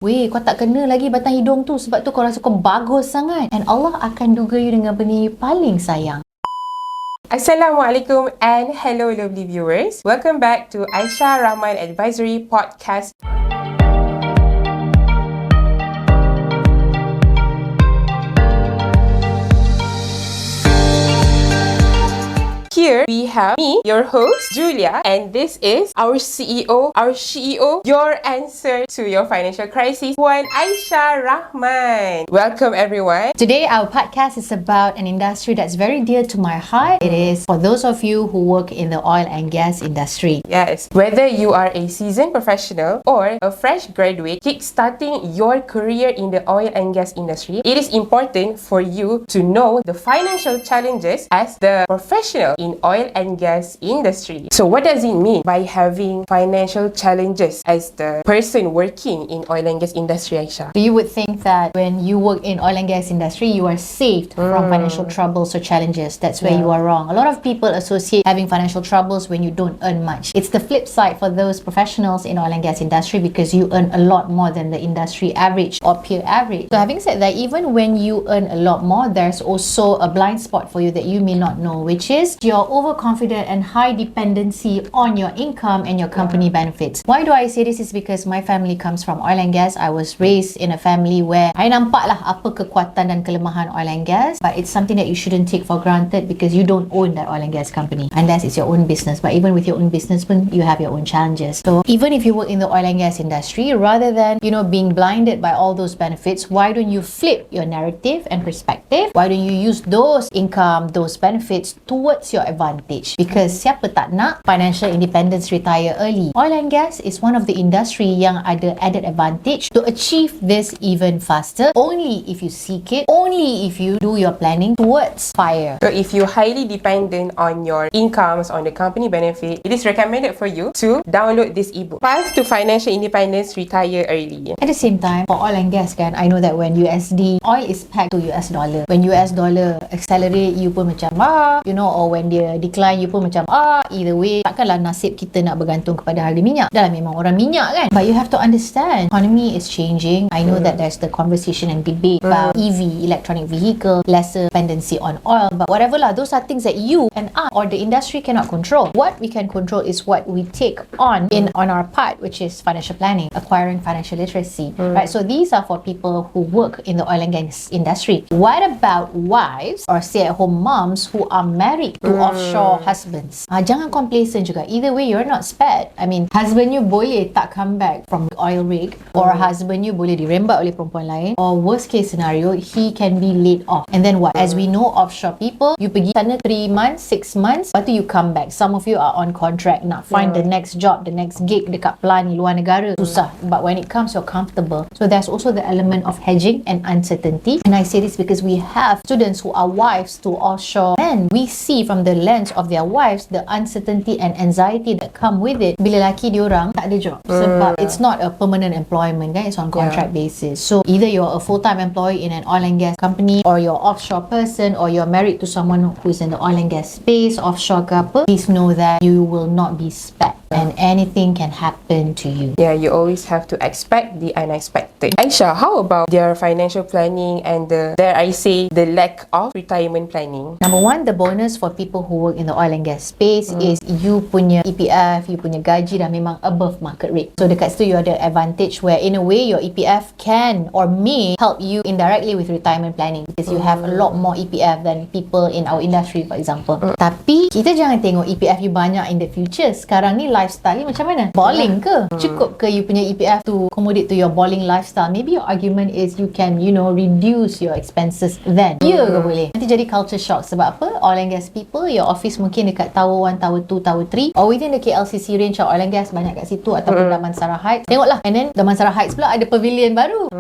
Weh, kau tak kena lagi batang hidung tu sebab tu kau rasa kau bagus sangat. And Allah akan duga you dengan benda you paling sayang. Assalamualaikum and hello lovely viewers. Welcome back to Shah Alam Advisory Podcast. Here we have me, your host, Julia, and this is our CEO, your answer to your financial crisis, Puan Aisyah Rahman. Welcome everyone. Today our podcast is about an industry that's very dear to my heart. It is for those of you who work in the oil and gas industry. Yes, whether you are a seasoned professional or a fresh graduate kickstarting your career in the oil and gas industry, it is important for you to know the financial challenges as the professional in oil and gas industry. So what does it mean by having financial challenges as the person working in oil and gas industry, Aisyah? So you would think that when you work in oil and gas industry, you are saved from financial troubles or challenges. That's where you are wrong. A lot of people associate having financial troubles when you don't earn much. It's the flip side for those professionals in oil and gas industry because you earn a lot more than the industry average or peer average. So having said that, even when you earn a lot more, there's also a blind spot for you that you may not know, which is your overconfident and high dependency on your income and your company benefits. Why do I say this? Is because my family comes from oil and gas. I was raised in a family where I nampak lah apa kekuatan dan kelemahan oil and gas, but it's something that you shouldn't take for granted because you don't own that oil and gas company unless it's your own business. But even with your own business, you have your own challenges. So even if you work in the oil and gas industry, rather than being blinded by all those benefits, why don't you flip your narrative and perspective? Why don't you use those income, those benefits towards your advantage? Because siapa tak nak financial independence, retire early? Oil and gas is one of the industry yang ada added advantage to achieve this even faster, only if you seek it, only if you do your planning towards FI.RE. So if you're highly dependent on your incomes, on the company benefit, it is recommended for you to download this ebook, Path to Financial Independence, Retire Early. At the same time, for oil and gas kan, I know that when USD, oil is pegged to US dollar. When US dollar accelerate, you pun macam or when dia decline, you pun macam either way, takkanlah nasib kita nak bergantung kepada harga minyak. Dah lah memang orang minyak kan. But you have to understand, economy is changing. I know that there's the conversation and debate about EV, electronic vehicle, lesser dependency on oil, but whatever lah, those are things that you and I or the industry cannot control. What we can control is what we take on our part, which is financial planning, acquiring financial literacy, right? So these are for people who work in the oil and gas industry. What about wives or stay-at-home moms who are married to offshore husbands? Jangan complacent juga. Either way, you're not spared. I mean, husband you boleh tak come back from oil rig, or husband you boleh dirembat oleh perempuan lain, or worst case scenario, he can be laid off. And then what? As we know, offshore people, you pergi sana 3 months, 6 months, lepas tu you come back. Some of you are on contract, nak find the next job, the next gig dekat pelan luar negara, susah. But when it comes, you're comfortable. So there's also the element of hedging and uncertainty. And I say this because we have students who are wives to offshore men. We see from the lens of their wives the uncertainty and anxiety that come with it bila laki diorang tak ada job, sebab it's not a permanent employment kan, it's on contract basis. So either you're a full-time employee in an oil and gas company, or you're offshore person, or you're married to someone who's in the oil and gas space, offshore ke apa, please know that you will not be spared and anything can happen to you. Yeah, you always have to expect the unexpected. Aisyah, how about their financial planning and the lack of retirement planning? Number one, the bonus for people who work in the oil and gas space is you punya EPF, you punya gaji dah memang above market rate. So dekat situ you ada advantage where in a way your EPF can or may help you indirectly with retirement planning because you have a lot more EPF than people in our industry, for example. Tapi kita jangan tengok EPF you banyak in the future. Sekarang ni lifestyle ni macam mana? Balling ke? Cukup ke you punya EPF to accommodate to your balling lifestyle? Maybe your argument is you can reduce your expenses then. Ya ke boleh? Nanti jadi culture shock. Sebab apa? Oil and gas people, your office mungkin dekat Tower 1, Tower 2, Tower 3, or within the KLCC range of oil and gas banyak kat situ, ataupun Damansara Heights. Tengoklah. And then Damansara Heights pula ada pavilion baru.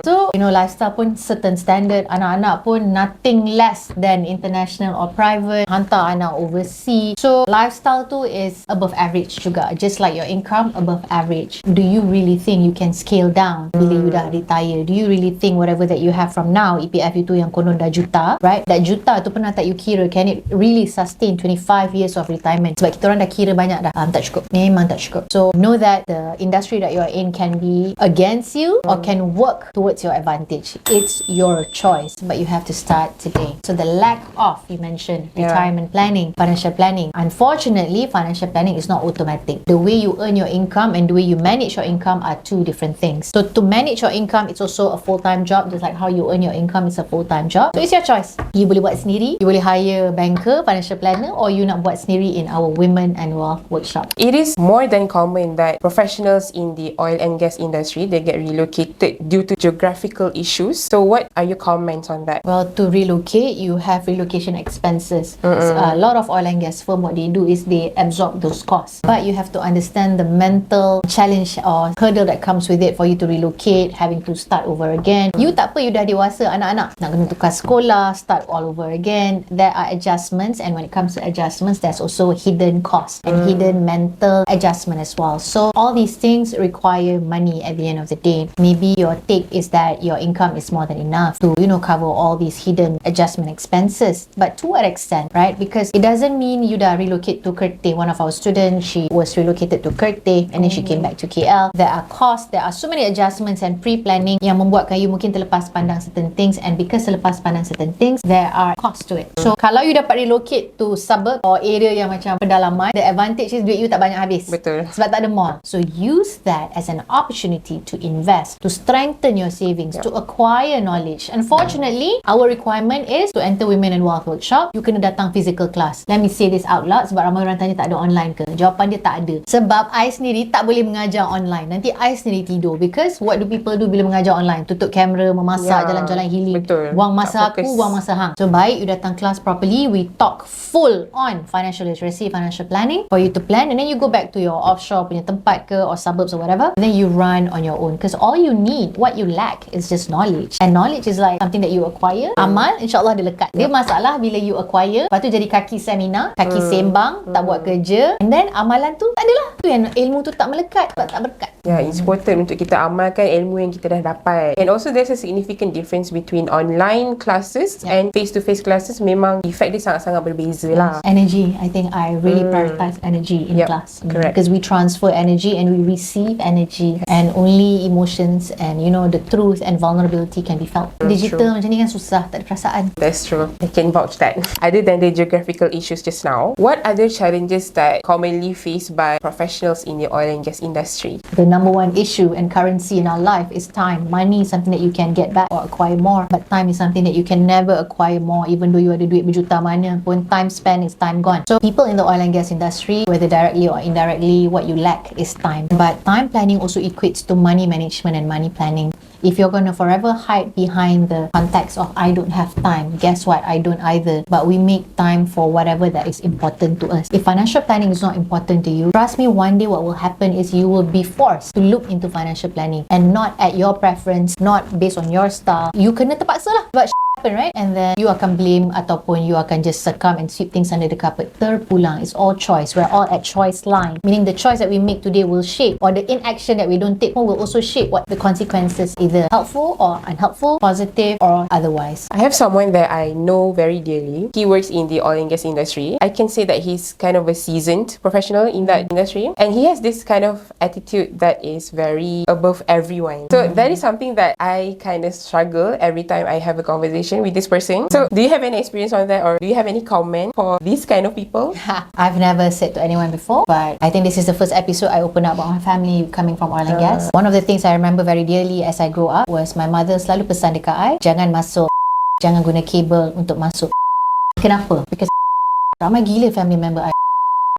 So, lifestyle pun certain standard. Anak-anak pun nothing less than international or private. Hantar anak overseas. So, lifestyle tu is above average juga. Just like your income above average. Do you really think you can scale down bila you dah retire? Do you really think whatever that you have from now, EPF itu yang konon dah juta, right? That juta tu pernah tak you kira, can it really sustain 25 years of retirement? Sebab kita orang dah kira banyak dah. Tak cukup. Memang tak cukup. So, know that the industry that you're in can be against you or can work towards your advantage. It's your choice, but you have to start today. So, the lack of, you mentioned, retirement planning, financial planning. Unfortunately, financial planning is not automatic. The way you earn your income and the way you manage your income are two different things. So, to manage your income, it's also a full-time job, just like how you earn your income is a full-time job. So, it's your choice. You boleh buat sendiri, you boleh hire banker, financial planner, or you nak buat sendiri in our Women and Wealth workshop. It is more than common that professionals in the oil and gas industry, they get relocated due to geographical issues. So what are your comments on that? Well, to relocate, you have relocation expenses. A lot of oil and gas firm, what they do is they absorb those costs. But you have to understand the mental challenge or hurdle that comes with it for you to relocate, having to start over again. You tak apa, you dah dewasa, anak-anak nak kena tukar sekolah, start all over again. There are adjustments, and when it comes to adjustments, there's also hidden costs and hidden mental adjustment as well. So all these things require money at the end of the day. Maybe your take is that your income is more than enough to, cover all these hidden adjustment expenses. But to what extent, right? Because it doesn't mean you dah relocate to Kerteh. One of our students, she was relocated to Kerteh and then she came back to KL. There are costs, there are so many adjustments and pre-planning yang membuatkan you mungkin terlepas pandang certain things, and because terlepas pandang certain things, there are costs to it. So kalau you dapat relocate to suburb or area yang macam pedalaman, the advantage is duit you tak banyak habis. Betul. Sebab tak ada mall. So use that as an opportunity to invest, to strengthen your savings, to acquire knowledge. Unfortunately, our requirement is to enter Women and Wealth workshop, you kena datang physical class. Let me say this out loud sebab ramai orang tanya tak ada online ke? Jawapan dia tak ada. Sebab I sendiri tak boleh mengajar online. Nanti I sendiri tidur. Because what do people do bila mengajar online? Tutup kamera, memasak, jalan-jalan healing. Betul. Buang masa aku, buang masa hang. So baik you datang kelas properly, we talk full on financial literacy, financial planning for you to plan, and then you go back to your offshore punya tempat ke or suburbs or whatever, and then you run on your own. Because all you need, what you lack is just knowledge. And knowledge is like something that you acquire. Amal, insyaAllah dia lekat. Dia masalah bila you acquire, lepas tu jadi kaki seminar, kaki sembang, tak buat kerja, and then amalan tu tak adalah. Tu yang ilmu tu tak melekat sebab tak berkat. It's important untuk kita amalkan ilmu yang kita dah dapat. And also there's a significant difference between online classes and face-to-face classes. Memang effect dia sangat-sangat berbeza lah. Energy, I think I really prioritize energy in class. Correct. Because we transfer energy and we receive energy, and only emotions and the truth and vulnerability can be felt. Digital macam ni kan susah, tak ada perasaan. That's true. I can vouch that. Other than the geographical issues just now, what other challenges that commonly faced by professionals in the oil and gas industry? The number one issue and currency in our life is time. Money is something that you can get back or acquire more, but time is something that you can never acquire more. Even though you ada duit berjuta mana pun, time spent is time gone. So people in the oil and gas industry, whether directly or indirectly, what you lack is time. But time planning also equates to money management and money planning. If you're going to forever hide behind the context of I don't have time, guess what? I don't either. But we make time for whatever that is important to us. If financial planning is not important to you, trust me, one day what will happen is you will be forced to look into financial planning, and not at your preference, not based on your style. You kena terpaksa lah. But happen, right? And then you akan blame ataupun you akan just succumb and sweep things under the carpet. Terpulang. It's all choice. We're all at choice line. Meaning the choice that we make today will shape, or the inaction that we don't take will also shape what the consequences, either helpful or unhelpful, positive or otherwise. I have someone that I know very dearly. He works in the oil and gas industry. I can say that he's kind of a seasoned professional in that industry, and he has this kind of attitude that is very above everyone. So that is something that I kind of struggle every time I have a conversation with this person. So do you have any experience on that, or do you have any comment for these kind of people? I've never said to anyone before, but I think this is the first episode I open up about my family coming from oil and gas. One of the things I remember very dearly as I grow up was my mother selalu pesan dekat I, jangan masuk, jangan guna kabel untuk masuk. Kenapa? Because ramai gila family member I.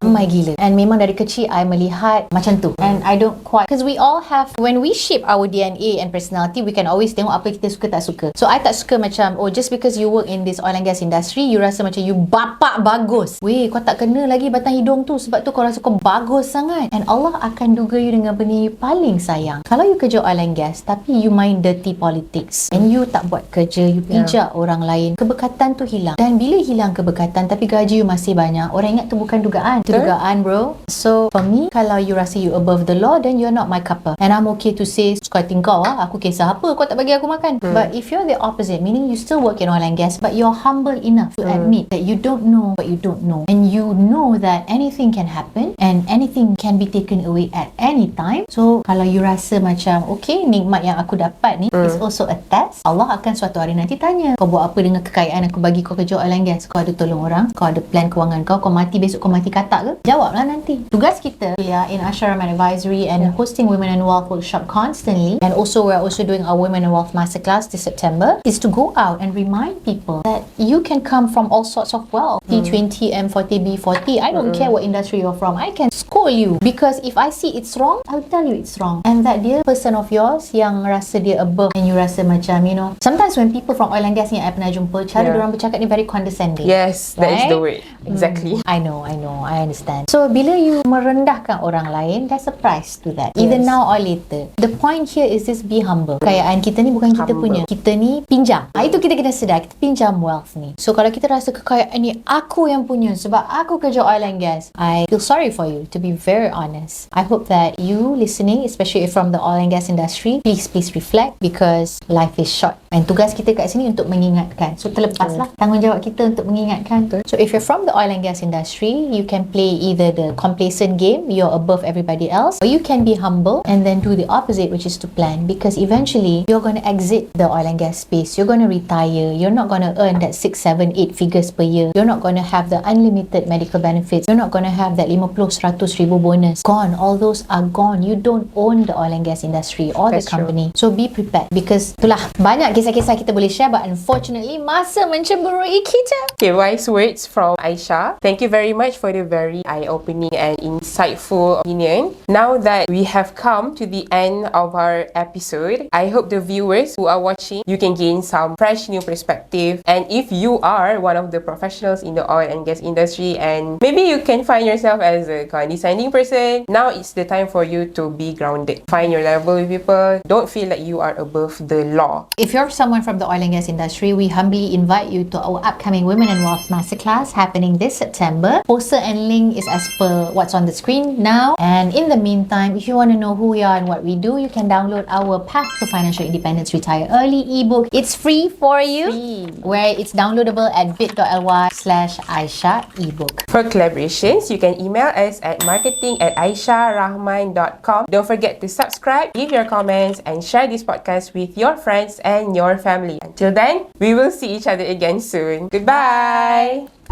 My gila. And memang dari kecil I melihat macam tu. And I don't quite, because we all have, when we shape our DNA and personality, we can always tengok apa kita suka tak suka. So I tak suka macam, oh, just because you work in this oil and gas industry, you rasa macam you bapak bagus. Weh, kau tak kena lagi batang hidung tu, sebab tu kau rasa kau bagus sangat. And Allah akan duga you dengan benda you paling sayang. Kalau you kerja oil and gas tapi you main dirty politics and you tak buat kerja, you pijak orang lain, kebekatan tu hilang. Dan bila hilang kebekatan tapi gaji you masih banyak, orang ingat tu bukan dugaan. Itu dugaan, bro. So for me, kalau you rasa you above the law, then you're not my cuppa. And I'm okay to say, suka hati kau aku kisah apa kau tak bagi aku makan. But if you're the opposite, meaning you still work in oil and gas but you're humble enough to admit that you don't know what you don't know, and you know that anything can happen and anything can be taken away at any time. So kalau you rasa macam okay, nikmat yang aku dapat ni is also a test, Allah akan suatu hari nanti tanya, kau buat apa dengan kekayaan aku bagi kau kerja oil and gas? Kau ada tolong orang? Kau ada plan kewangan kau mati besok kau mati katak ke? Jawablah nanti. Tugas kita in Shah Alam Advisory and hosting Women and Wealth workshop constantly, and also we're also doing our Women and Wealth Masterclass this September, is to go out and remind people that you can come from all sorts of wealth. T20, M40, B40, I don't care what industry you're from, I can scold you, because if I see it's wrong, I'll tell you it's wrong. And that dia person of yours yang rasa dia above and you rasa macam, you know, sometimes when people from oil and gas ni I pernah jumpa, cara diorang bercakap ni very condescending. Yes, that is the word. Exactly. I know, I understand. So bila you merendahkan orang lain, there's a price to that, either now or later. The point here is just be humble. Kekayaan kita ni bukan kita punya, kita ni pinjam. Itu kita kena sedar, kita pinjam wealth ni. So kalau kita rasa kekayaan ni aku yang punya sebab aku kerja oil and gas, I feel sorry for you, to be very honest. I hope that you listening, especially from the oil and gas industry, please reflect, because life is short and tugas kita kat sini untuk mengingatkan. So terlepaslah tanggungjawab kita untuk mengingatkan. So if you're from the oil and gas industry, you can play either the complacent game, you're above everybody else, or you can be humble and then do the opposite, which is to plan, because eventually you're going to exit the oil and gas space, you're going to retire, you're not going to earn that 6, 7, 8 figures per year, you're not going to have the unlimited medical benefits, you're not going to have that 50, 100 ribu bonus. Gone, all those are gone. You don't own the oil and gas industry or the company. So be prepared, because itulah, banyak kisah-kisah kita boleh share, but unfortunately masa mencemburui kita. Okay, wise words from Aisyah. Thank you very much for the very eye-opening and insightful opinion. Now that we have come to the end of our episode, I hope the viewers who are watching, you can gain some fresh new perspective. And if you are one of the professionals in the oil and gas industry and maybe you can find yourself as a condescending person, now it's the time for you to be grounded. Find your level with people. Don't feel like you are above the law. If you're someone from the oil and gas industry, we humbly invite you to our upcoming Women and Wealth Masterclass happening this September. Poster and link is as per what's on the screen now. And in the meantime, if you want to know who we are and what we do, you can download our Path to Financial Independence Retire Early ebook. It's free for you, where it's downloadable at bit.ly/Aisyah ebook. For collaborations, you can email us at marketing@aisharahman.com. Don't forget to subscribe, leave your comments, and share this podcast with your friends and your family. Until then, we will see each other again soon. Goodbye!